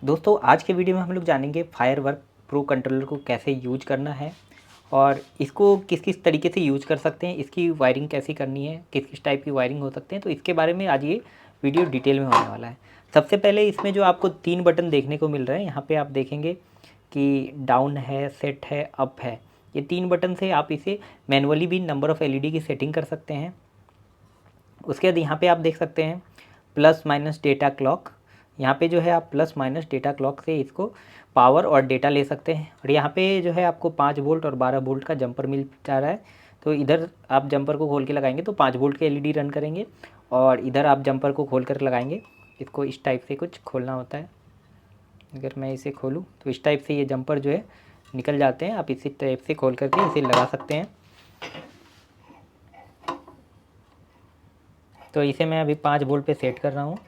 दोस्तों आज के वीडियो में हम लोग जानेंगे फायरवर्क प्रो कंट्रोलर को कैसे यूज करना है और इसको किस किस तरीके से यूज कर सकते हैं, इसकी वायरिंग कैसी करनी है, किस किस टाइप की वायरिंग हो सकते हैं। तो इसके बारे में आज ये वीडियो डिटेल में होने वाला है। सबसे पहले इसमें जो आपको 3 बटन देखने को मिल रहे हैं, यहाँ पे आप देखेंगे कि डाउन है, सेट है, अप है। ये 3 बटन से आप इसे मैनुअली भी नंबर ऑफ़ एलईडी की सेटिंग कर सकते हैं। उसके बाद यहाँ पे आप देख सकते हैं प्लस माइनस डेटा क्लॉक। यहाँ पे जो है आप प्लस माइनस डेटा क्लॉक से इसको पावर और डेटा ले सकते हैं। और यहाँ पे जो है आपको 5 वोल्ट और 12 वोल्ट का जंपर मिल जा रहा है। तो इधर आप जंपर को खोल के लगाएंगे तो 5 वोल्ट के एलईडी रन करेंगे, और इधर आप जंपर को खोल कर लगाएंगे। इसको इस टाइप से कुछ खोलना होता है। अगर मैं इसे खोलूँ तो इस टाइप से ये जंपर जो है निकल जाते हैं। आप इसी टाइप से खोल करके इसे लगा सकते हैं। तो इसे मैं अभी 5 वोल्ट पे सेट कर रहा हूँ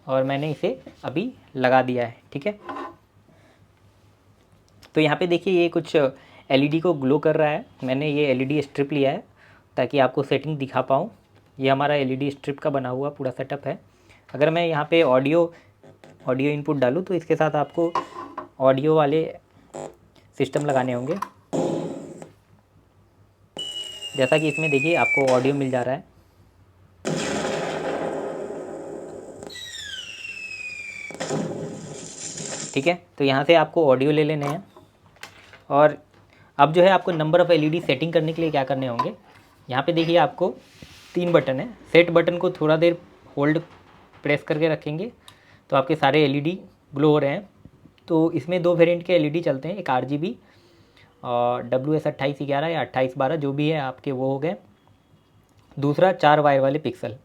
और मैंने इसे अभी लगा दिया है। ठीक है, तो यहाँ पे देखिए ये कुछ एलईडी को ग्लो कर रहा है। मैंने ये एलईडी स्ट्रिप लिया है ताकि आपको सेटिंग दिखा पाऊँ। ये हमारा एलईडी स्ट्रिप का बना हुआ पूरा सेटअप है। अगर मैं यहाँ पे ऑडियो इनपुट डालूँ तो इसके साथ आपको ऑडियो वाले सिस्टम लगाने होंगे। जैसा कि इसमें देखिए आपको ऑडियो मिल जा रहा है। ठीक है, तो यहाँ से आपको ऑडियो ले लेने हैं। और अब जो है आपको नंबर ऑफ़ एलईडी सेटिंग करने के लिए क्या करने होंगे, यहाँ पे देखिए आपको 3 बटन है। सेट बटन को थोड़ा देर होल्ड प्रेस करके रखेंगे तो आपके सारे एलईडी ग्लो हो रहे हैं। तो इसमें 2 वेरिएंट के एलईडी चलते हैं, एक RGB और WS2811 या 2812 जो भी है आपके वो हो गए। दूसरा 4 वायर वाले पिक्सल।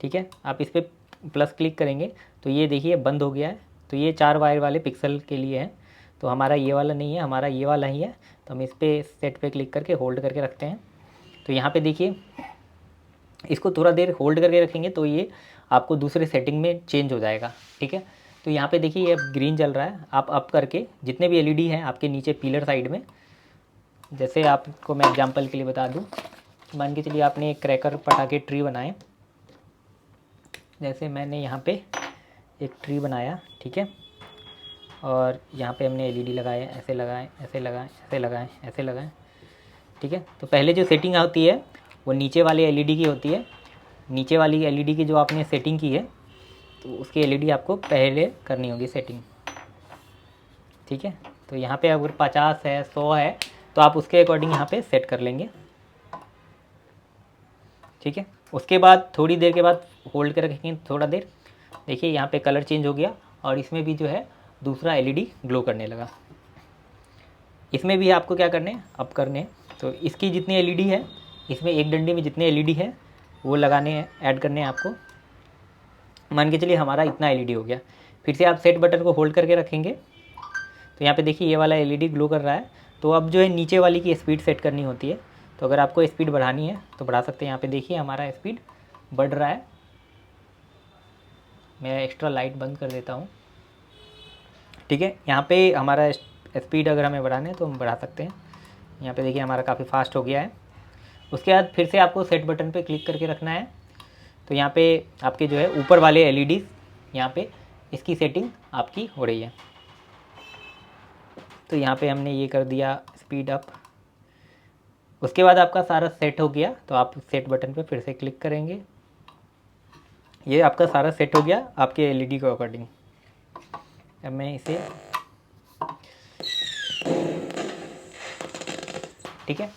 ठीक है, आप इस पर प्लस क्लिक करेंगे तो ये देखिए बंद हो गया है। तो ये 4 वायर वाले पिक्सल के लिए है। तो हमारा ये वाला नहीं है, हमारा ये वाला ही है। तो हम इस पर सेट पे क्लिक करके होल्ड करके रखते हैं। तो यहाँ पे देखिए इसको थोड़ा देर होल्ड करके रखेंगे तो ये आपको दूसरे सेटिंग में चेंज हो जाएगा। ठीक है, तो यहाँ पे देखिए ये ग्रीन चल रहा है। आप अप करके जितने भी एलईडी हैं आपके नीचे पिलर साइड में, जैसे आपको मैं एग्जांपल के लिए बता दूँ, मान के चलिए आपने एक क्रैकर पटाखे ट्री बनाए। जैसे मैंने यहाँ पे एक ट्री बनाया, ठीक है, और यहाँ पे हमने एलईडी लगाए, ऐसे लगाए, ऐसे लगाए, ऐसे लगाए, ऐसे लगाए। ठीक है, तो पहले जो सेटिंग होती है वो नीचे वाले एलईडी की होती है। नीचे वाली एलईडी की जो आपने सेटिंग की है तो उसकी एलईडी आपको पहले करनी होगी सेटिंग। ठीक है, तो यहाँ पे अगर 50 है, 100 है तो आप उसके अकॉर्डिंग यहाँ पे सेट कर लेंगे। ठीक है, उसके बाद थोड़ी देर के बाद होल्ड कर रखेंगे थोड़ा देर। देखिए यहाँ पे कलर चेंज हो गया और इसमें भी जो है दूसरा एलईडी ग्लो करने लगा। इसमें भी आपको क्या करने हैं, अप करने हैं। तो इसकी जितनी एलईडी है, इसमें एक डंडे में जितने एलईडी है वो लगाने हैं, ऐड करने हैं आपको। मान के चलिए हमारा इतना एलईडी हो गया। फिर से आप सेट बटन को होल्ड करके रखेंगे तो यहाँ पे देखिए ये वाला एलईडी ग्लो कर रहा है। तो अब जो है नीचे वाली की स्पीड सेट करनी होती है। तो अगर आपको स्पीड बढ़ानी है तो बढ़ा सकते हैं। यहाँ पे देखिए हमारा स्पीड बढ़ रहा है। मैं एक्स्ट्रा लाइट बंद कर देता हूँ। ठीक है, यहाँ पे हमारा स्पीड अगर हमें बढ़ाना है तो हम बढ़ा सकते हैं। यहाँ पे देखिए हमारा काफ़ी फास्ट हो गया है। उसके बाद फिर से आपको सेट बटन पे क्लिक करके रखना है। तो यहाँ पे आपके जो है ऊपर वाले एलईडीज़, यहाँ पे इसकी सेटिंग आपकी हो रही है। तो यहाँ पे हमने ये कर दिया स्पीड अप। उसके बाद आपका सारा सेट हो गया तो आप सेट बटन पे फिर से क्लिक करेंगे। ये आपका सारा सेट हो गया आपके एलईडी के अकॉर्डिंग। अब मैं इसे, ठीक है,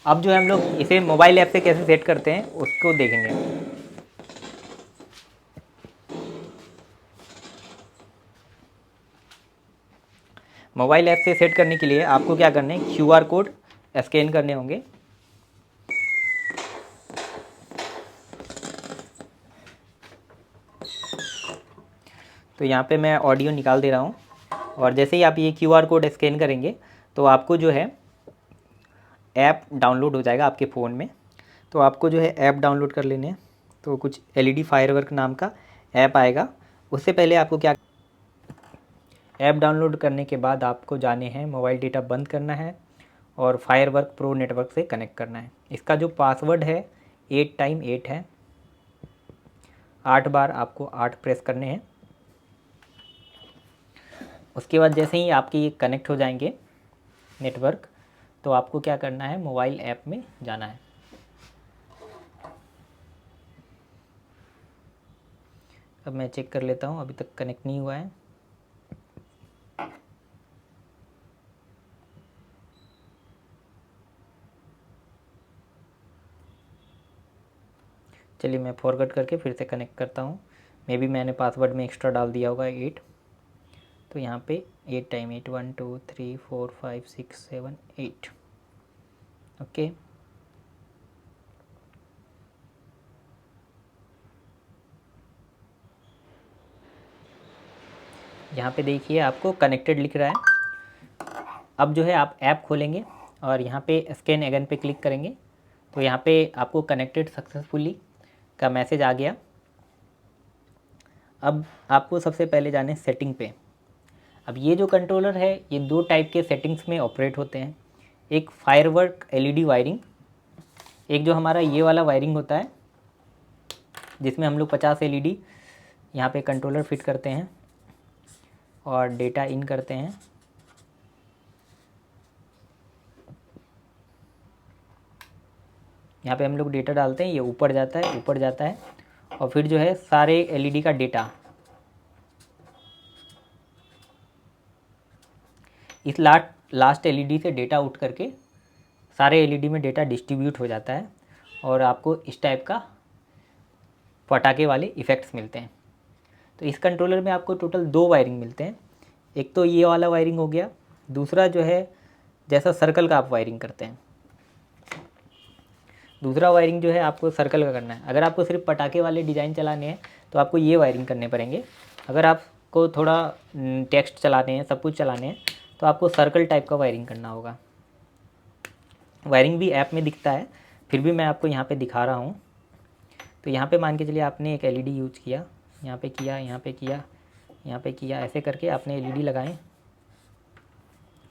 अब जो है हम लोग इसे मोबाइल ऐप से कैसे सेट करते हैं उसको देखेंगे। मोबाइल ऐप से सेट करने के लिए आपको क्या करना है, QR कोड स्कैन करने होंगे। तो यहाँ पे मैं ऑडियो निकाल दे रहा हूँ और जैसे ही आप ये QR कोड स्कैन करेंगे तो आपको जो है ऐप डाउनलोड हो जाएगा आपके फ़ोन में। तो आपको जो है ऐप डाउनलोड कर लेने हैं। तो कुछ LED फायरवर्क नाम का ऐप आएगा। उससे पहले आपको क्या, ऐप डाउनलोड करने के बाद आपको जाने हैं, मोबाइल डेटा बंद करना है और फायरवर्क प्रो नेटवर्क से कनेक्ट करना है। इसका जो पासवर्ड है 8 टाइम 8 है। 8 बार आपको 8 प्रेस करने हैं। उसके बाद जैसे ही आपके ये कनेक्ट हो जाएंगे नेटवर्क, तो आपको क्या करना है, मोबाइल ऐप में जाना है। अब मैं चेक कर लेता हूँ, अभी तक कनेक्ट नहीं हुआ है। चलिए मैं फॉरवर्ड करके फिर से कनेक्ट करता हूँ। मे बी मैंने पासवर्ड में एक्स्ट्रा डाल दिया होगा 8। तो यहाँ पे 8 टाइम 8, 1 2 3 4 5 6 7 8। ओके, यहाँ पे देखिए आपको कनेक्टेड लिख रहा है। अब जो है आप ऐप खोलेंगे और यहाँ पे स्कैन अगेन पे क्लिक करेंगे, तो यहाँ पे आपको कनेक्टेड सक्सेसफुली का मैसेज आ गया। अब आपको सबसे पहले जाने सेटिंग पे। अब ये जो कंट्रोलर है ये 2 टाइप के सेटिंग्स में ऑपरेट होते हैं। एक फायरवर्क एलईडी वायरिंग, एक जो हमारा ये वाला वायरिंग होता है जिसमें हम लोग 50 एलईडी यहाँ पे कंट्रोलर फिट करते हैं और डेटा इन करते हैं। यहाँ पे हम लोग डेटा डालते हैं, ये ऊपर जाता है, ऊपर जाता है, और फिर जो है सारे एलईडी का डेटा इस लास्ट एलईडी से डेटा उठ करके सारे एलईडी में डेटा डिस्ट्रीब्यूट हो जाता है और आपको इस टाइप का पटाखे वाले इफ़ेक्ट्स मिलते हैं। तो इस कंट्रोलर में आपको टोटल 2 वायरिंग मिलते हैं। एक तो ये वाला वायरिंग हो गया, दूसरा जो है जैसा सर्कल का आप वायरिंग करते हैं, दूसरा वायरिंग जो है आपको सर्कल का करना है। अगर आपको सिर्फ पटाखे वाले डिज़ाइन चलाने हैं तो आपको ये वायरिंग करने पड़ेंगे। अगर आपको थोड़ा टेक्स्ट चलाने हैं, सब कुछ चलाने हैं, तो आपको सर्कल टाइप का वायरिंग करना होगा। वायरिंग भी ऐप में दिखता है, फिर भी मैं आपको यहाँ पे दिखा रहा हूँ। तो यहाँ पे मान के चलिए आपने एक एलईडी यूज़ किया, यहाँ पे किया, यहाँ पे किया, यहाँ पे किया, ऐसे करके आपने एलईडी लगाए।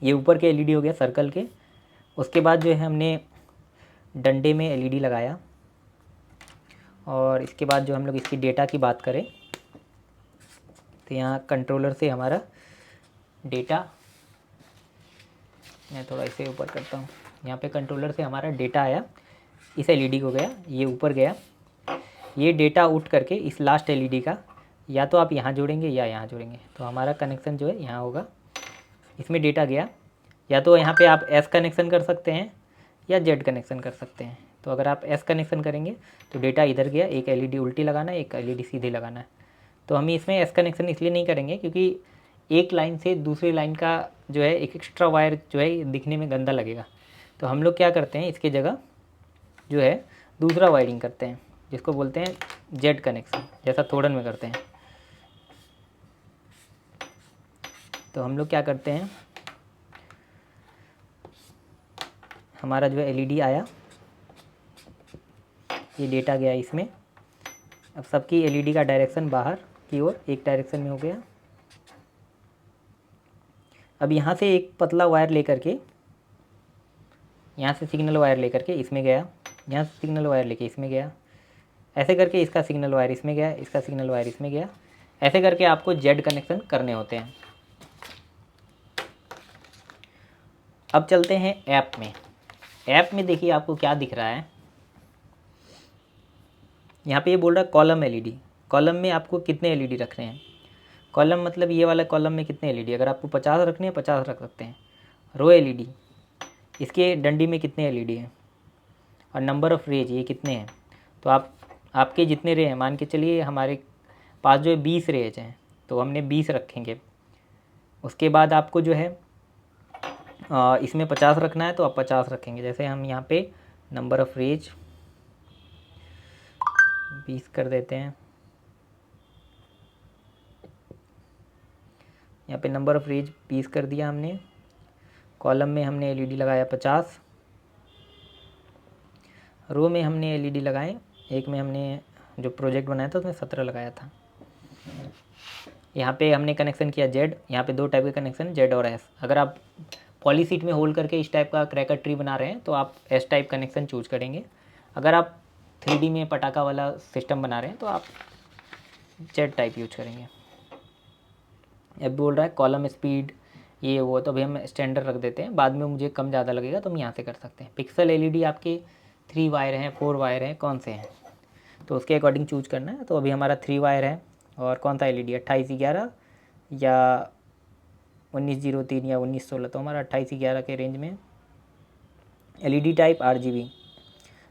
ये ऊपर के एलईडी हो गया सर्कल के। उसके बाद जो है हमने डंडे में एलईडी लगाया, और इसके बाद जो हम लोग इसकी डेटा की बात करें तो यहाँ कंट्रोलर से हमारा डेटा, मैं थोड़ा इसे ऊपर करता हूँ, यहाँ पे कंट्रोलर से हमारा डेटा आया, इस एलईडी को गया, ये ऊपर गया। ये डेटा उठ करके इस लास्ट एलईडी का या तो आप यहाँ जोड़ेंगे या यहाँ जोड़ेंगे, तो हमारा कनेक्शन जो है यहाँ होगा। इसमें डेटा गया, या तो यहाँ पे आप एस कनेक्शन कर सकते हैं या जेड कनेक्शन कर सकते हैं। तो अगर आप एस कनेक्शन करेंगे तो डेटा इधर गया, एक एलईडी उल्टी लगाना है, एक एलईडी सीधे लगाना है। तो हम इसमें एस कनेक्शन इसलिए नहीं करेंगे क्योंकि एक लाइन से दूसरी लाइन का जो है एक एक्स्ट्रा वायर जो है दिखने में गंदा लगेगा। तो हम लोग क्या करते हैं, इसकी जगह जो है दूसरा वायरिंग करते हैं जिसको बोलते हैं जेड कनेक्शन, जैसा थोड़न में करते हैं। तो हम लोग क्या करते हैं, हमारा जो है एलईडी आया, ये डेटा गया इसमें। अब सबकी एलईडी का डायरेक्शन बाहर की ओर एक डायरेक्शन में हो गया। अब यहाँ से एक पतला वायर लेकर के, यहाँ से सिग्नल वायर लेकर के इसमें गया, यहाँ से सिग्नल वायर लेके इसमें गया, ऐसे करके इसका सिग्नल वायर इसमें गया, इसका सिग्नल वायर इसमें गया। ऐसे करके आपको जेड कनेक्शन करने होते हैं। अब चलते हैं ऐप में। ऐप में देखिए आपको क्या दिख रहा है, यहाँ पे ये बोल रहा है कॉलम एलईडी। कॉलम में आपको कितने एलईडी रखने हैं, कॉलम मतलब ये वाला कॉलम में कितने एलईडी, अगर आपको 50 रखने हैं 50 रख सकते हैं। रो एलईडी, इसके डंडी में कितने एलईडी हैं, और नंबर ऑफ़ रेज ये कितने हैं। तो आपके जितने रे हैं, मान के चलिए हमारे पास जो है 20 रेज हैं, तो हमने 20 रखेंगे। उसके बाद आपको जो है इसमें 50 रखना है तो आप 50 रखेंगे। जैसे हम यहाँ पे नंबर ऑफ़ रेज 20 कर देते हैं, यहाँ पे नंबर ऑफ़ रेज 20 कर दिया हमने। कॉलम में हमने एलईडी लगाया 50, रो में हमने एलईडी लगाए, एक में हमने जो प्रोजेक्ट बनाया था उसमें 17 लगाया था। यहाँ पे हमने कनेक्शन किया जेड, यहाँ पे 2 टाइप के कनेक्शन जेड और एस। अगर आप पॉलीसीट में होल्ड करके इस टाइप का क्रैकर ट्री बना रहे हैं तो आप एस टाइप कनेक्शन चूज करेंगे। अगर आप 3D में पटाखा वाला सिस्टम बना रहे हैं तो आप टेक्सचर टाइप यूज करेंगे। अब बोल रहा है कॉलम स्पीड ये वो, तो अभी हम स्टैंडर्ड रख देते हैं, बाद में मुझे कम ज़्यादा लगेगा तो हम यहाँ से कर सकते हैं। पिक्सल एलईडी आपके 3 वायर हैं, 4 वायर हैं, कौन से हैं तो उसके अकॉर्डिंग चूज करना है। तो अभी हमारा 3 वायर है, और कौन सा एलईडी 2811 या 1903 या 1916, तो हमारा 2811 के रेंज में। एलईडी टाइप RGB,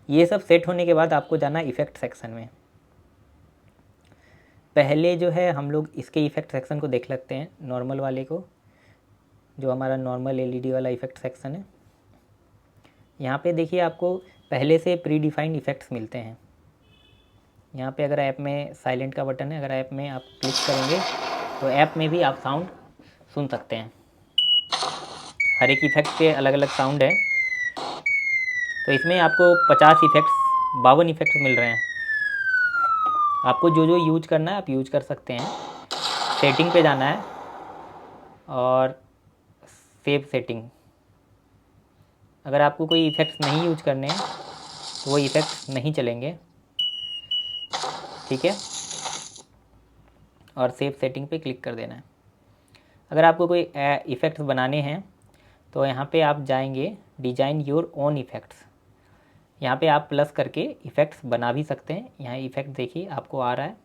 ये सब सेट होने के बाद आपको जाना है इफ़ेक्ट सेक्शन में। पहले जो है हम लोग इसके इफ़ेक्ट सेक्शन को देख लेते हैं, नॉर्मल वाले को, जो हमारा नॉर्मल एलईडी वाला इफ़ेक्ट सेक्शन है। यहाँ पे देखिए आपको पहले से प्री डिफाइंड इफ़ेक्ट्स मिलते हैं। यहाँ पे अगर ऐप में साइलेंट का बटन है, अगर ऐप में आप क्लिक करेंगे तो ऐप में भी आप साउंड सुन सकते हैं। हर एक इफ़ेक्ट के अलग अलग साउंड है। तो इसमें आपको 50 इफ़ेक्ट्स, 52 इफ़ेक्ट्स मिल रहे हैं। आपको जो जो यूज करना है आप यूज कर सकते हैं। सेटिंग पे जाना है और सेव सेटिंग। अगर आपको कोई इफ़ेक्ट्स नहीं यूज करने हैं तो वो इफ़ेक्ट्स नहीं चलेंगे, ठीक है। और सेव सेटिंग पे क्लिक कर देना है। अगर आपको कोई इफ़ेक्ट्स बनाने हैं तो यहाँ पे आप जाएंगे डिज़ाइन योर ओन इफ़ेक्ट्स, यहाँ पे आप प्लस करके इफ़ेक्ट्स बना भी सकते हैं। यहाँ इफ़ेक्ट देखिए आपको आ रहा है,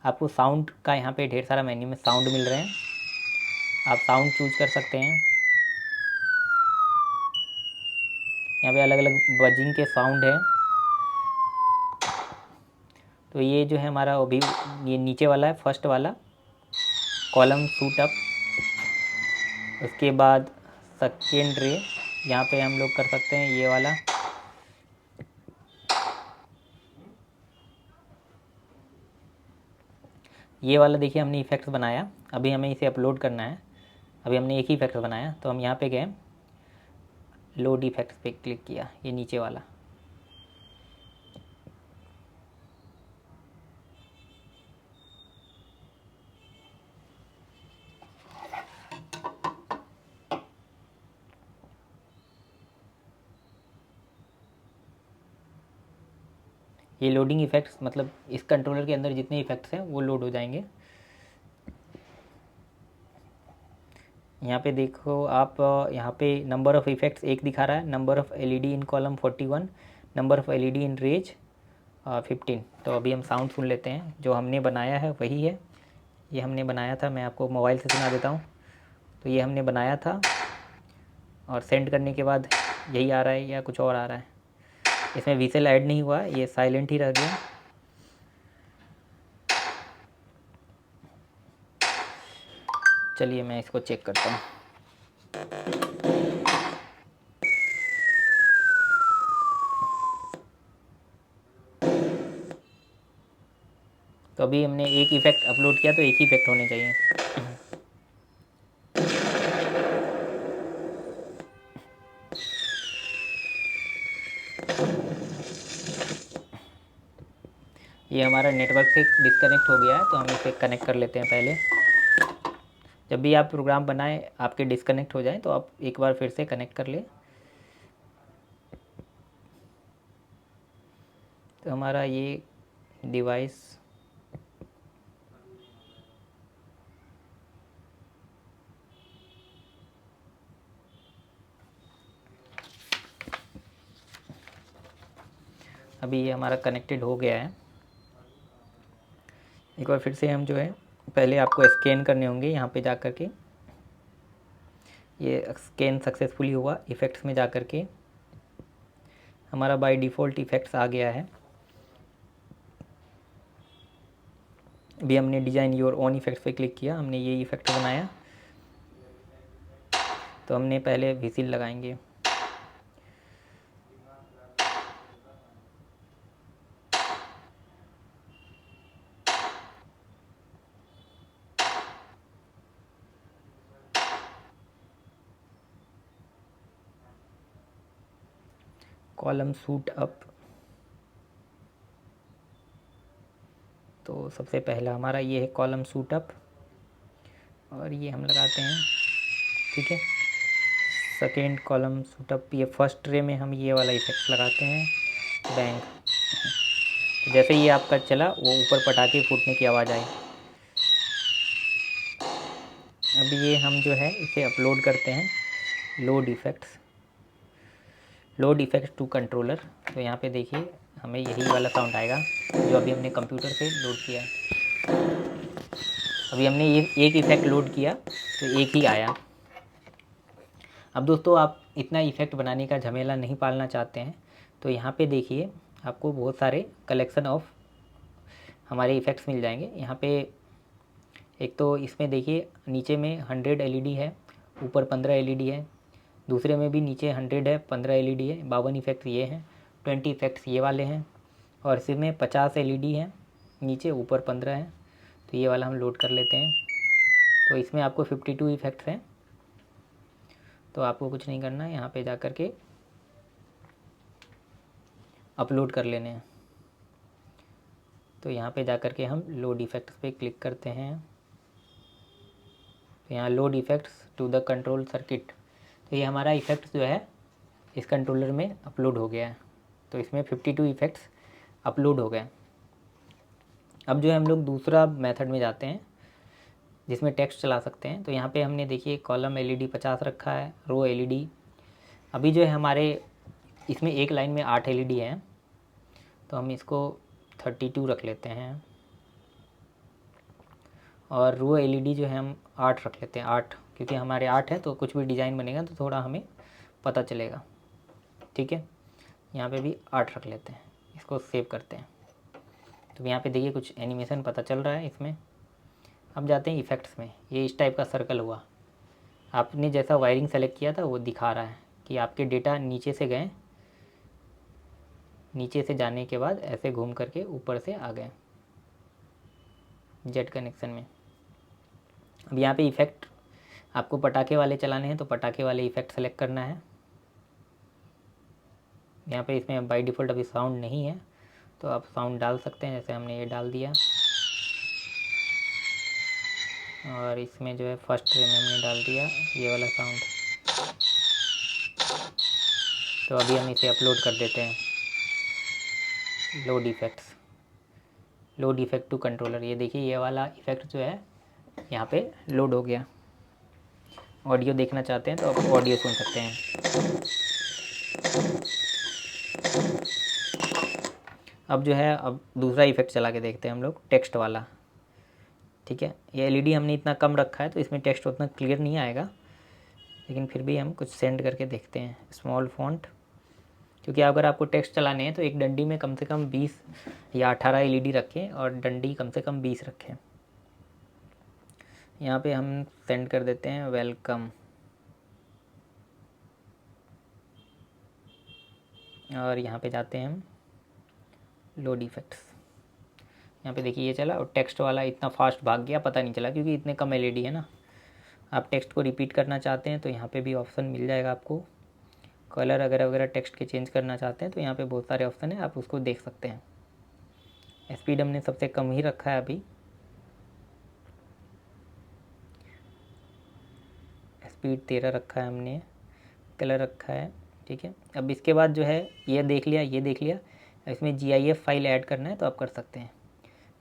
आपको साउंड का यहाँ पे ढेर सारा मेन्यू में साउंड मिल रहे हैं, आप साउंड चूज कर सकते हैं। यहाँ पे अलग अलग बजिंग के साउंड है। तो ये जो है हमारा अभी ये नीचे वाला है, फर्स्ट वाला कॉलम शूट अप। उसके बाद सेकेंड रे, यहाँ पे हम लोग कर सकते हैं ये वाला। ये वाला देखिए हमने इफ़ेक्ट्स बनाया, अभी हमें इसे अपलोड करना है। अभी हमने एक ही इफ़ेक्ट बनाया, तो हम यहाँ पे गए, लोड इफ़ेक्ट्स पे क्लिक किया, ये नीचे वाला। ये लोडिंग इफ़ेक्ट्स मतलब इस कंट्रोलर के अंदर जितने इफ़ेक्ट्स हैं वो लोड हो जाएंगे। यहाँ पे देखो आप, यहाँ पे नंबर ऑफ़ इफ़ेक्ट्स 1 दिखा रहा है, number of LED in column 41, number of LED in range 15। तो अभी हम साउंड सुन लेते हैं, जो हमने बनाया है वही है। ये हमने बनाया था, मैं आपको मोबाइल से सुना देता हूँ। तो ये हमने बनाया था और सेंड करने के बाद यही आ रहा है या कुछ और आ रहा है। इसमें विसल ऐड नहीं हुआ, ये साइलेंट ही रह गया। चलिए मैं इसको चेक करता हूँ। तो अभी हमने एक इफ़ेक्ट अपलोड किया, तो एक ही इफ़ेक्ट होने चाहिए। ये हमारा नेटवर्क से डिस्कनेक्ट हो गया है, तो हम इसे कनेक्ट कर लेते हैं पहले। जब भी आप प्रोग्राम बनाएं आपके डिस्कनेक्ट हो जाए तो आप एक बार फिर से कनेक्ट कर लें। तो हमारा ये डिवाइस अभी ये हमारा कनेक्टेड हो गया है। एक बार फिर से हम जो है पहले आपको स्कैन करने होंगे, यहाँ पे जा कर के ये स्कैन सक्सेसफुली हुआ। इफ़ेक्ट्स में जा कर के हमारा बाय डिफ़ॉल्ट इफ़ेक्ट्स आ गया है। अभी हमने डिज़ाइन योर ओन इफ़ेक्ट्स पे क्लिक किया, हमने ये इफ़ेक्ट बनाया। तो हमने पहले विसिल लगाएंगे। कॉलम शूट अप, तो सबसे पहला हमारा ये है कॉलम शूट अप, और ये हम लगाते हैं, ठीक है। सेकेंड कॉलम शूट अप, ये फर्स्ट रे में हम ये वाला इफ़ेक्ट लगाते हैं, बैंग। तो जैसे ये आपका चला वो ऊपर पटाखे फूटने की आवाज़ आई। अब ये हम जो है इसे अपलोड करते हैं, लोड इफ़ेक्ट्स टू कंट्रोलर। तो यहाँ पे देखिए हमें यही वाला साउंड आएगा जो अभी हमने कंप्यूटर से लोड किया है। अभी हमने ये एक इफ़ेक्ट लोड किया तो एक ही आया। अब दोस्तों आप इतना इफ़ेक्ट बनाने का झमेला नहीं पालना चाहते हैं तो यहाँ पे देखिए आपको बहुत सारे कलेक्शन ऑफ हमारे इफ़ेक्ट्स मिल जाएंगे। यहाँ पे एक तो इसमें देखिए नीचे में 100 एलईडी है, ऊपर 15 एलईडी है, दूसरे में भी नीचे 100 है, 15 एलईडी है, 52 इफ़ेक्ट्स ये हैं, 20 इफ़ेक्ट्स ये वाले हैं, और इसमें 50 एलईडी है नीचे, ऊपर 15 है। तो ये वाला हम लोड कर लेते हैं। तो इसमें आपको 52 इफ़ेक्ट्स हैं। तो आपको कुछ नहीं करना है, यहाँ पे जा कर के अपलोड कर लेने हैं। तो यहाँ पे जा कर के हम लोड इफ़ेक्ट्स पे क्लिक करते हैं। तो यहाँ load effects to the control circuit, तो ये हमारा इफ़ेक्ट्स जो है इस कंट्रोलर में अपलोड हो गया है। तो इसमें 52 इफ़ेक्ट्स अपलोड हो गए। अब जो है हम लोग दूसरा मेथड में जाते हैं जिसमें टेक्स्ट चला सकते हैं। तो यहाँ पे हमने देखिए कॉलम एलईडी 50 रखा है, रो एलईडी। अभी जो है हमारे इसमें एक लाइन में 8 एलईडी हैं, तो हम इसको 32 रख लेते हैं, और रो एलईडी जो है हम 8 रख लेते हैं, 8, क्योंकि हमारे 8 है तो कुछ भी डिज़ाइन बनेगा तो थोड़ा हमें पता चलेगा। ठीक है, यहाँ पे भी 8 रख लेते हैं, इसको सेव करते हैं। तो यहाँ पे देखिए कुछ एनिमेशन पता चल रहा है इसमें। अब जाते हैं इफ़ेक्ट्स में। ये इस टाइप का सर्कल हुआ, आपने जैसा वायरिंग सेलेक्ट किया था वो दिखा रहा है कि आपके डेटा नीचे से गए, नीचे से जाने के बाद ऐसे घूम करके ऊपर से आ गए जेट कनेक्शन में। अब यहाँ पे इफ़ेक्ट आपको पटाखे वाले चलाने हैं तो पटाखे वाले इफ़ेक्ट सेलेक्ट करना है। यहाँ पे इसमें बाय डिफ़ॉल्ट अभी साउंड नहीं है तो आप साउंड डाल सकते हैं, जैसे हमने ये डाल दिया। और इसमें जो है फर्स्ट में हमने डाल दिया ये वाला साउंड। तो अभी हम इसे अपलोड कर देते हैं, लोड इफ़ेक्ट टू कंट्रोलर। ये देखिए ये वाला इफ़ेक्ट जो है यहाँ पे लोड हो गया। ऑडियो देखना चाहते हैं तो आप ऑडियो सुन सकते हैं। अब जो है अब दूसरा इफ़ेक्ट चला के देखते हैं हम लोग, टेक्स्ट वाला। ठीक है, ये एलईडी हमने इतना कम रखा है तो इसमें टेक्स्ट उतना क्लियर नहीं आएगा, लेकिन फिर भी हम कुछ सेंड करके देखते हैं। स्मॉल फॉन्ट, क्योंकि अगर आपको टेक्स्ट चलाने हैं तो एक डंडी में कम से कम 20 या 18 एलईडी रखें और डंडी कम से कम 20 रखें। यहाँ पे हम सेंड कर देते हैं वेलकम, और यहाँ पे जाते हैं हम लोड इफ़ेक्ट्स। यहाँ पे देखिए ये चला और टेक्स्ट वाला इतना फास्ट भाग गया, पता नहीं चला क्योंकि इतने कम एलईडी है ना। आप टेक्स्ट को रिपीट करना चाहते हैं तो यहाँ पे भी ऑप्शन मिल जाएगा आपको। कलर वगैरह टेक्स्ट के चेंज करना चाहते हैं तो यहाँ पे बहुत सारे ऑप्शन है, आप उसको देख सकते हैं। स्पीड हमने सबसे कम ही रखा है अभी, स्पीड 13 रखा है हमने, कलर रखा है। ठीक है, अब इसके बाद जो है ये देख लिया, ये देख लिया, इसमें GIF फाइल ऐड करना है तो आप कर सकते हैं।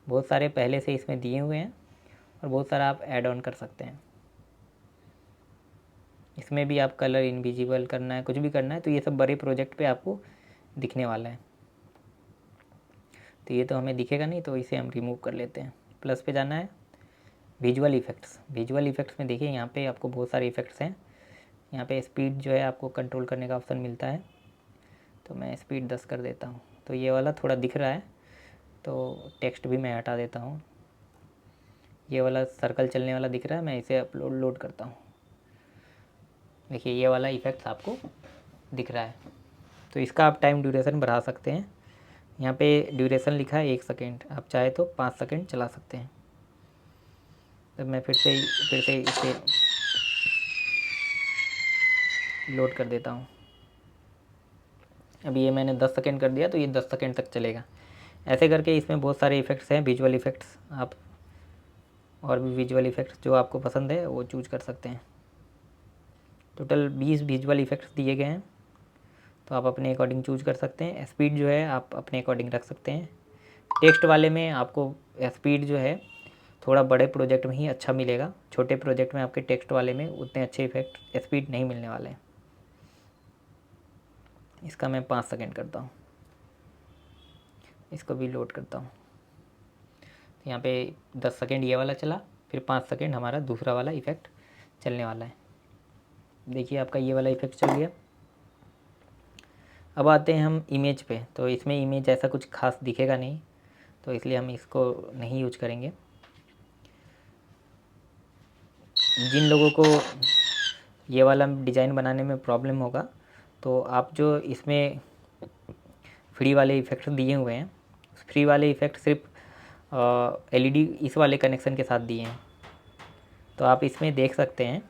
बहुत सारे पहले से इसमें दिए हुए हैं और बहुत सारा आप ऐड ऑन कर सकते हैं। इसमें भी आप कलर इनविजिबल करना है, कुछ भी करना है तो ये सब बड़े प्रोजेक्ट पे आपको दिखने वाला है। तो ये तो हमें दिखेगा नहीं तो इसे हम रिमूव कर लेते हैं। प्लस पे जाना है, विजुअल इफ़ेक्ट्स। विजुअल इफ़ेक्ट्स में देखिए यहाँ पे आपको बहुत सारे इफ़ेक्ट्स हैं। यहाँ पे स्पीड जो है आपको कंट्रोल करने का ऑप्शन मिलता है, तो मैं स्पीड 10 कर देता हूँ। तो ये वाला थोड़ा दिख रहा है तो टेक्स्ट भी मैं हटा देता हूँ। ये वाला सर्कल चलने वाला दिख रहा है, मैं इसे लोड करता हूँ। देखिए ये वाला इफ़ेक्ट्स आपको दिख रहा है। तो इसका आप टाइम ड्यूरेशन बढ़ा सकते हैं। यहाँ पे ड्यूरेशन लिखा है 1 सेकेंड, आप चाहे तो 5 सेकेंड चला सकते हैं। तो मैं फिर से इसे लोड कर देता हूँ। अभी ये मैंने 10 सेकेंड कर दिया तो ये 10 सेकेंड तक चलेगा। ऐसे करके इसमें बहुत सारे इफ़ेक्ट्स हैं, विजुअल इफ़ेक्ट्स। आप और भी विजुअल इफ़ेक्ट्स जो आपको पसंद है वो चूज कर सकते हैं। टोटल 20 विजुअल इफ़ेक्ट्स दिए गए हैं, तो आप अपने अकॉर्डिंग चूज कर सकते हैं। स्पीड जो है आप अपने अकॉर्डिंग रख सकते हैं। टेक्स्ट वाले में आपको स्पीड जो है थोड़ा बड़े प्रोजेक्ट में ही अच्छा मिलेगा, छोटे प्रोजेक्ट में आपके टेक्स्ट वाले में उतने अच्छे इफेक्ट स्पीड नहीं मिलने वाले हैं। इसका मैं 5 सेकेंड करता हूँ, इसको भी लोड करता हूँ। तो यहाँ पे 10 सेकेंड ये वाला चला, फिर 5 सेकेंड हमारा दूसरा वाला इफ़ेक्ट चलने वाला है। देखिए आपका ये वाला इफ़ेक्ट चल गया। अब आते हैं हम इमेज पे। तो इसमें इमेज ऐसा कुछ खास दिखेगा नहीं, तो इसलिए हम इसको नहीं यूज करेंगे। जिन लोगों को ये वाला डिज़ाइन बनाने में प्रॉब्लम होगा, तो आप जो इसमें फ्री वाले इफ़ेक्ट दिए हुए हैं, फ्री वाले इफ़ेक्ट सिर्फ एलईडी इस वाले कनेक्शन के साथ दिए हैं। तो आप इसमें देख सकते हैं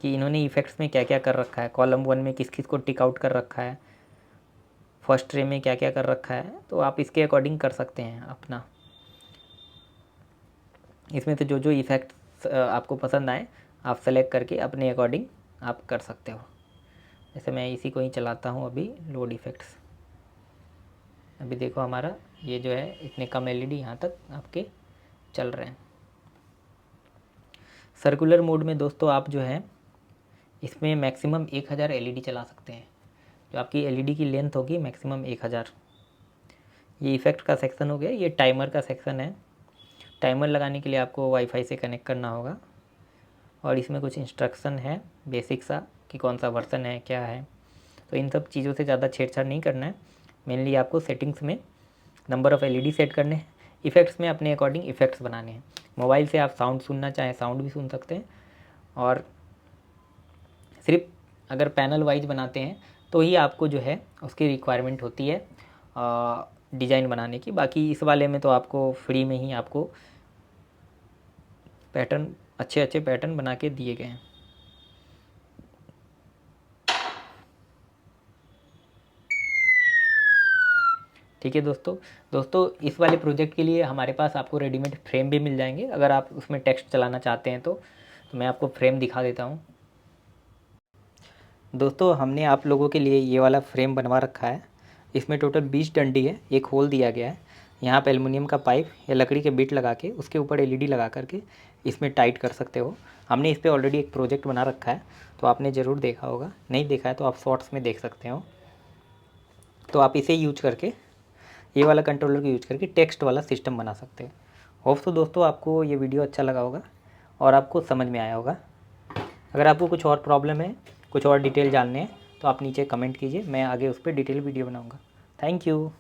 कि इन्होंने इफ़ेक्ट्स में क्या क्या कर रखा है, कॉलम 1 में किस किस को टिक आउट कर रखा है, फर्स्ट रे में क्या क्या कर रखा है। तो आप इसके अकॉर्डिंग कर सकते हैं अपना। इसमें से जो जो इफ़ेक्ट्स आपको पसंद आए आप सेलेक्ट करके अपने अकॉर्डिंग आप कर सकते हो। जैसे मैं इसी को ही चलाता हूँ अभी, लोड इफ़ेक्ट्स। अभी देखो हमारा ये जो है इतने कम एलईडी यहाँ तक आपके चल रहे हैं। सर्कुलर मोड में दोस्तों आप जो है इसमें मैक्सिमम 1000 एलईडी चला सकते हैं। जो आपकी एलईडी की लेंथ होगी मैक्सिमम 1000। ये इफ़ेक्ट का सेक्शन हो गया। ये टाइमर का सेक्शन है। टाइमर लगाने के लिए आपको वाईफाई से कनेक्ट करना होगा, और इसमें कुछ इंस्ट्रक्शन है बेसिक सा कि कौन सा वर्जन है क्या है। तो इन सब चीज़ों से ज़्यादा छेड़छाड़ नहीं करना है। मेनली आपको सेटिंग्स में नंबर ऑफ़ एलईडी सेट करने हैं, इफ़ेक्ट्स में अपने अकॉर्डिंग इफ़ेक्ट्स बनाने हैं। मोबाइल से आप साउंड सुनना चाहें साउंड भी सुन सकते हैं, और सिर्फ अगर पैनल वाइज बनाते हैं तो ही आपको जो है उसकी रिक्वायरमेंट होती है डिज़ाइन बनाने की। बाकी इस वाले में तो आपको फ्री में ही आपको पैटर्न अच्छे अच्छे पैटर्न बना के दिए गए हैं। ठीक है दोस्तों इस वाले प्रोजेक्ट के लिए हमारे पास आपको रेडीमेड फ्रेम भी मिल जाएंगे। अगर आप उसमें टेक्स्ट चलाना चाहते हैं तो मैं आपको फ्रेम दिखा देता हूँ। दोस्तों हमने आप लोगों के लिए ये वाला फ्रेम बनवा रखा है। इसमें टोटल 20 डंडी है, एक होल दिया गया है। यहाँ पे एल्युमिनियम का पाइप या लकड़ी के बिट लगा के उसके ऊपर एलईडी लगा करके इसमें टाइट कर सकते हो। हमने इस पर ऑलरेडी एक प्रोजेक्ट बना रखा है, तो आपने ज़रूर देखा होगा। नहीं देखा है तो आप शॉर्ट्स में देख सकते हो। तो आप इसे यूज करके, ये वाला कंट्रोलर को यूज करके टेक्स्ट वाला सिस्टम बना सकते हैं। होप सो दोस्तों आपको ये वीडियो अच्छा लगा होगा और आपको समझ में आया होगा। अगर आपको कुछ और प्रॉब्लम है, कुछ और डिटेल जानने हैं, तो आप नीचे कमेंट कीजिए, मैं आगे उस पर डिटेल वीडियो बनाऊंगा। Thank you.